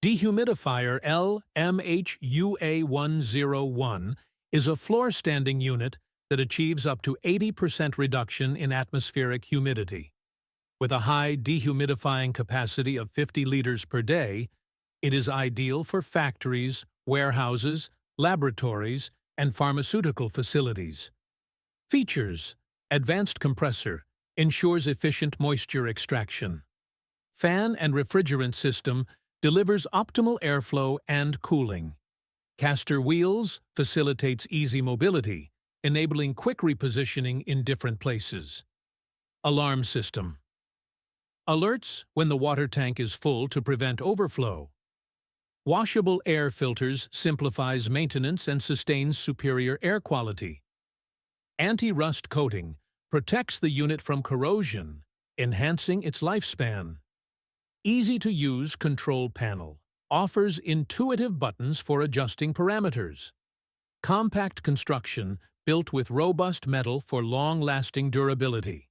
Dehumidifier LMHU-A101 is a floor-standing unit that achieves up to 80% reduction in atmospheric humidity. With a high dehumidifying capacity of 50 liters per day, it is ideal for factories, warehouses, laboratories, and pharmaceutical facilities. Features: advanced compressor, ensures efficient moisture extraction. Fan and refrigerant system delivers optimal airflow and cooling. Caster wheels facilitates easy mobility, enabling quick repositioning in different places. Alarm system alerts when the water tank is full to prevent overflow. Washable air filters simplifies maintenance and sustains superior air quality. Anti-rust coating protects the unit from corrosion, enhancing its lifespan. Easy-to-use control panel offers intuitive buttons for adjusting parameters. Compact construction built with robust metal for long-lasting durability.